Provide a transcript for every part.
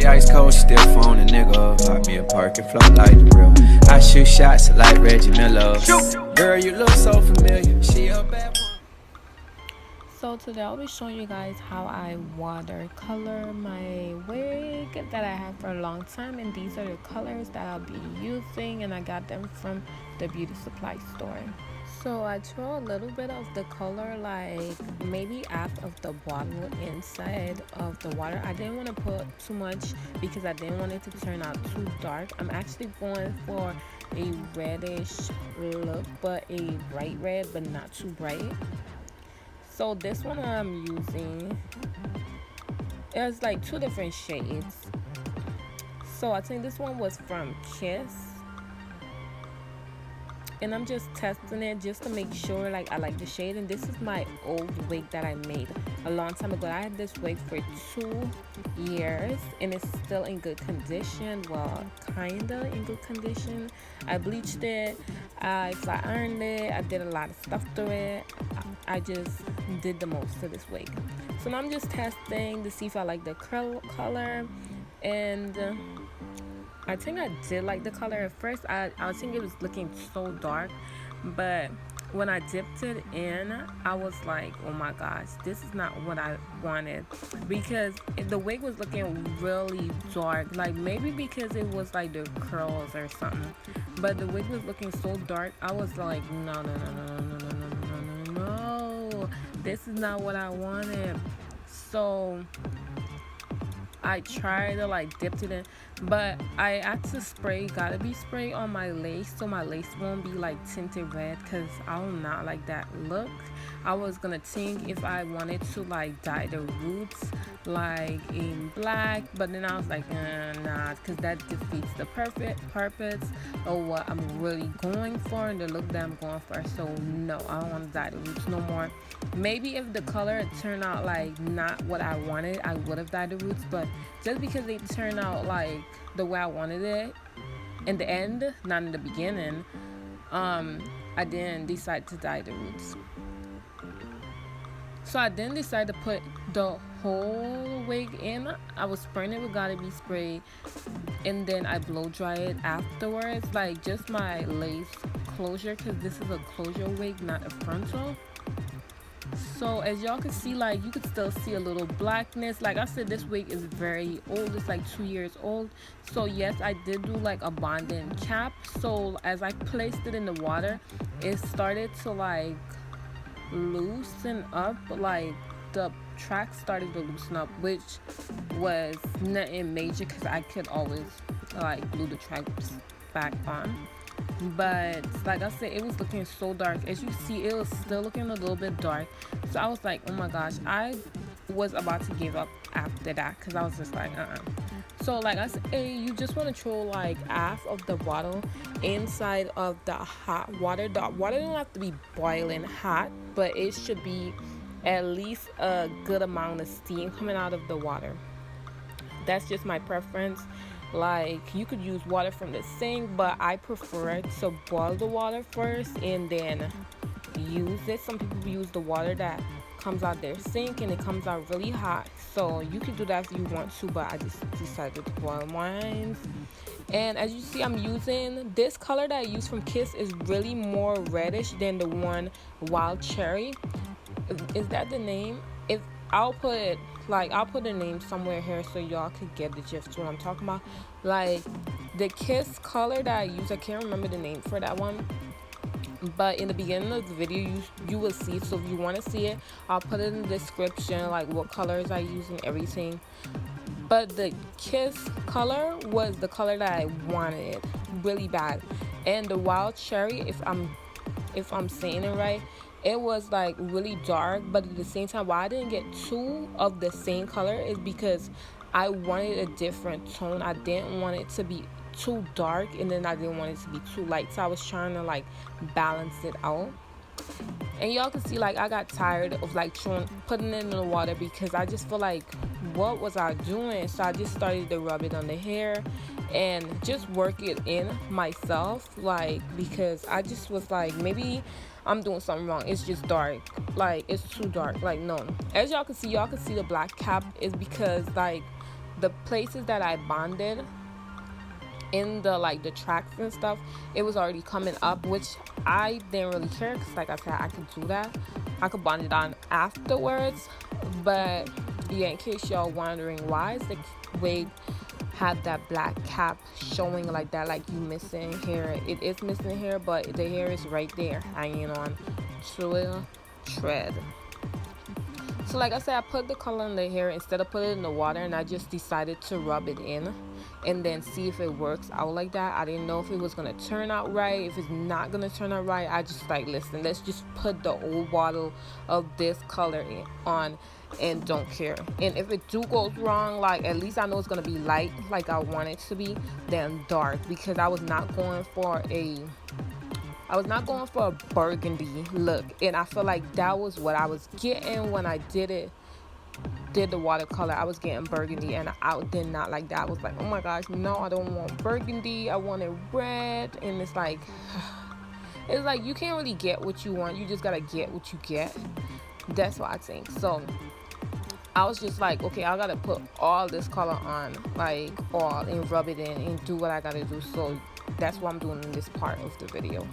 The ice cold, still phone a nigga up. Pop me a perk and float like the real. I shoot shots like Reggie Miller. Girl, you look so familiar. She a bad one. So today I'll be showing you guys how I watercolor my wig that I have for a long time, and these are the colors that I'll be using, and I got them from the beauty supply store. So I throw a little bit of the color, like maybe half of the bottle inside of the water. I didn't want to put too much because I didn't want it to turn out too dark. I'm actually going for a reddish look, but a bright red, but not too bright. So this one I'm using, it's like two different shades. So I think this one was from Kiss, and I'm just testing it just to make sure like I like the shade. And this is my old wig that I made a long time ago. I had this wig for 2 years and it's still in good condition. Well, kinda in good condition. I bleached it, I flat ironed it, I did a lot of stuff to it. I just did the most to this wig. So now I'm just testing to see if I like the curl color, and I think I did like the color. At first I think it was looking so dark, but when I dipped it in, I was like, oh my gosh, this is not what I wanted, because the wig was looking really dark, like maybe because it was like the curls or something, but the wig was looking so dark. I was like, no, this is not what I wanted. So I tried to like dip it in, but I had to gotta be spray on my lace so my lace won't be like tinted red, because I do not like that look. I was gonna think if I wanted to like dye the roots like in black, but then I was like, nah, because that defeats the purpose of what I'm really going for and the look that I'm going for. So no, I don't want to dye the roots no more. Maybe if the color turned out like not what I wanted, I would have dyed the roots, but just because they turned out like the way I wanted it in the end, not in the beginning, I didn't decide to dye the roots. So I didn't decide to put the whole wig in. I was spraying it with Gotta Be spray, and then I blow dry it afterwards, like just my lace closure, because this is a closure wig, not a frontal. So as y'all can see, like you could still see a little blackness. Like I said, this wig is very old. It's like 2 years old. So yes, I did do like a bonding cap. So as I placed it in the water, it started to like loosen up. Like the track started to loosen up, which was nothing major because I could always like glue the tracks back on. But like I said, it was looking so dark. As you see, it was still looking a little bit dark. So I was like, oh my gosh, I was about to give up after that, because I was just like, So like I said, you just want to throw like half of the bottle inside of the hot water. The water don't have to be boiling hot, but it should be at least a good amount of steam coming out of the water. That's just my preference. Like you could use water from the sink, but I prefer to boil the water first and then use it. Some people use the water that comes out their sink and it comes out really hot, so you can do that if you want to, but I just decided to boil mine. And as you see, I'm using this color that I use from Kiss is really more reddish than the one Wild Cherry. Is that the name? If I'll put a name somewhere here so y'all could get the gist of what I'm talking about. Like the Kiss color that I use, I can't remember the name for that one, but in the beginning of the video you will see. So if you want to see it, I'll put it in the description, like what colors I use and everything. But the Kiss color was the color that I wanted really bad, and the Wild Cherry, if I'm saying it right, it was like really dark, but at the same time, why I didn't get two of the same color is because I wanted a different tone. I didn't want it to be too dark, and then I didn't want it to be too light, so I was trying to like balance it out. And y'all can see, like, I got tired of like putting it in the water, because I just feel like, what was I doing? So I just started to rub it on the hair and just work it in myself, like, because I just was like, maybe I'm doing something wrong. It's just dark, like it's too dark. Like, no. As y'all can see the black cap is because like the places that I bonded in the like the tracks and stuff, it was already coming up, which I didn't really care because like I said, I could do that. I could bond it on afterwards. But yeah, in case y'all wondering why is the wig have that black cap showing like that, like you missing hair, it is missing hair, but the hair is right there hanging on to a thread. So like I said, I put the color in the hair instead of putting it in the water, and I just decided to rub it in and then see if it works out like that. I didn't know if it was gonna turn out right. If it's not gonna turn out right, I just like, listen, let's just put the old bottle of this color on and don't care. And if it do goes wrong, like at least I know it's gonna be light like I want it to be, than dark, because I was not going for a burgundy look, and I feel like that was what I was getting when I did the watercolor. I was getting burgundy, and I did not like that. I was like, oh my gosh, no, I don't want burgundy, I wanted red. And it's like you can't really get what you want, you just gotta get what you get. That's what I think. So I was just like, okay, I gotta put all this color on, like all, and rub it in and do what I gotta do. So that's what I'm doing in this part of the video.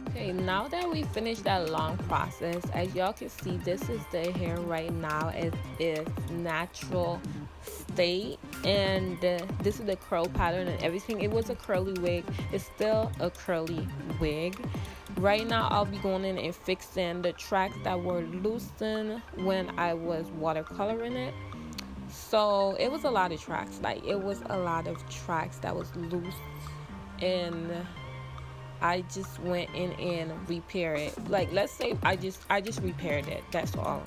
Okay, now that we finished that long process, as y'all can see, this is the hair right now at its natural state, and this is the curl pattern and everything. It was a curly wig, it's still a curly wig. Right now I'll be going in and fixing the tracks that were loosened when I was watercoloring it. So it was a lot of tracks, like it was a lot of tracks that was loose, and I just went in and repaired it. Like, let's say I just repaired it, that's all.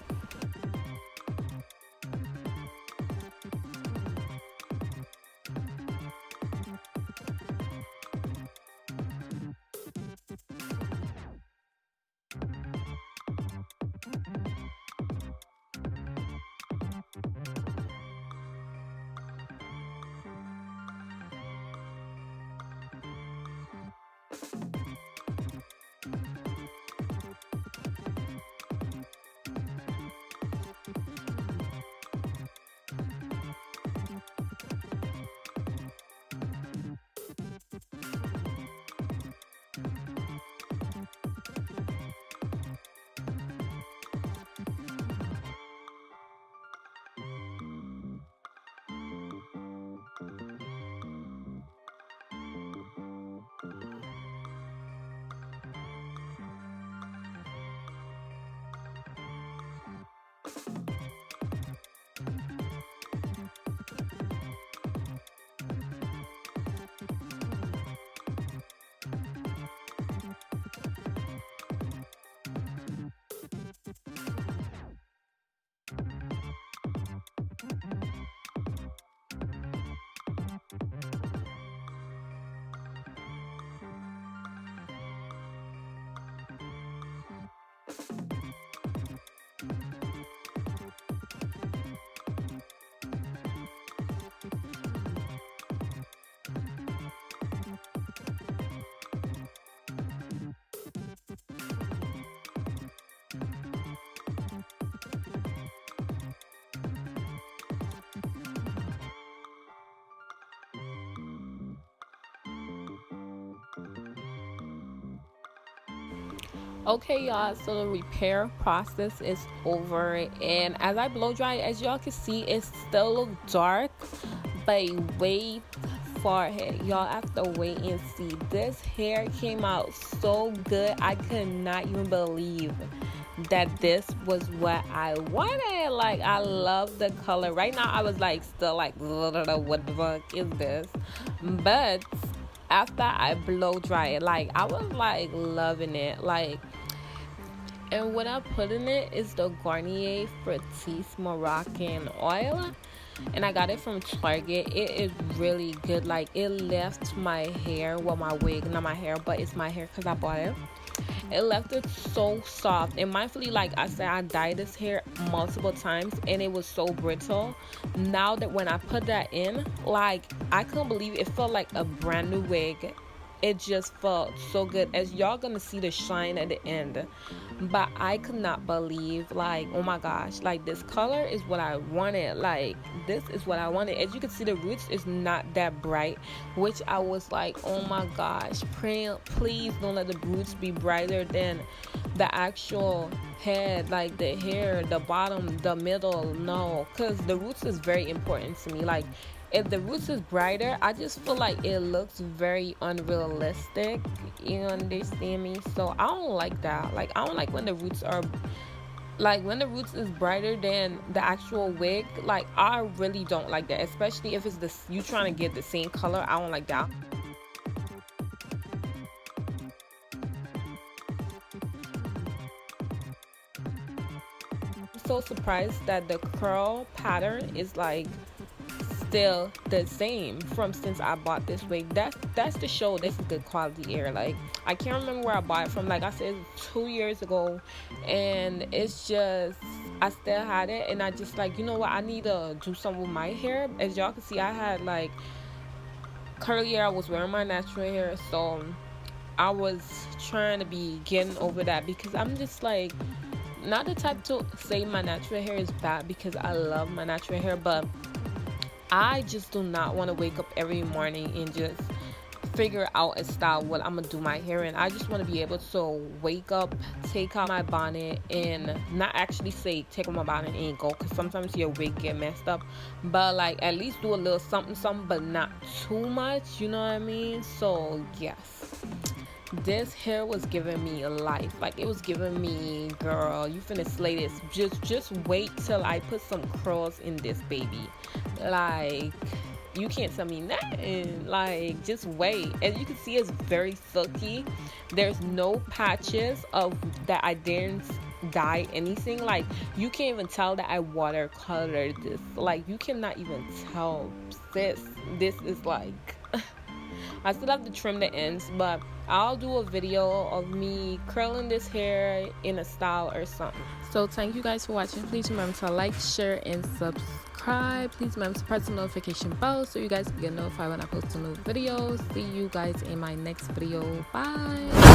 Okay, y'all, so the repair process is over, and as I blow dry, as y'all can see, it still look dark, but wait for it. Y'all have to wait and see. This hair came out so good. I could not even believe that this was what I wanted. Like, I love the color. Right now, I was like, still like, what the fuck is this? But after I blow dry it, like, I was like loving it. Like, and what I put in it is the Garnier Fructis Moroccan oil. And I got it from Target. It is really good. Like, it left my hair, well, my wig, not my hair, but it's my hair because I bought it. It left it so soft. And mindfully, like I said, I dyed this hair multiple times and it was so brittle. Now that when I put that in, like, I couldn't believe it. It felt like a brand new wig. It just felt so good. As y'all gonna see the shine at the end, but I could not believe, like, oh my gosh, like, this color is what I wanted. Like, this is what I wanted. As you can see, the roots is not that bright, which I was like, oh my gosh, please don't let the roots be brighter than the actual head, like the hair, the bottom, the middle. No, because the roots is very important to me. Like, if the roots is brighter, I just feel like it looks very unrealistic. You understand me? So I don't like that. Like, I don't like when the roots are, like, when the roots is brighter than the actual wig. Like, I really don't like that, especially if it's this, you trying to get the same color. I don't like that. I'm so surprised that the curl pattern is like still the same from since I bought this wig. That's to show this is good quality hair. Like, I can't remember where I bought it from. Like I said, 2 years ago, and it's just, I still had it, and I just like, you know what, I need to do something with my hair. As y'all can see, I had like curly hair. I was wearing my natural hair, so I was trying to be getting over that, because I'm just like not the type to say my natural hair is bad, because I love my natural hair, but I just do not want to wake up every morning and just figure out a style what I'm gonna do my hair in. I just want to be able to wake up, take out my bonnet, and not actually say take out my bonnet and go, because sometimes your wig get messed up, but like at least do a little something something, but not too much, you know what I mean? So yes, this hair was giving me life. Like, it was giving me, girl, you finna slay this. Just wait till I put some curls in this baby. Like, you can't tell me nothing. Like, just wait. As you can see, it's very silky. There's no patches of that I didn't dye anything. Like, you can't even tell that I watercolored this. Like, you cannot even tell, sis. This is like I still have to trim the ends, but I'll do a video of me curling this hair in a style or something. So thank you guys for watching. Please remember to like, share, and subscribe. Please remember to press the notification bell so you guys can get notified when I post new videos. See you guys in my next video. Bye.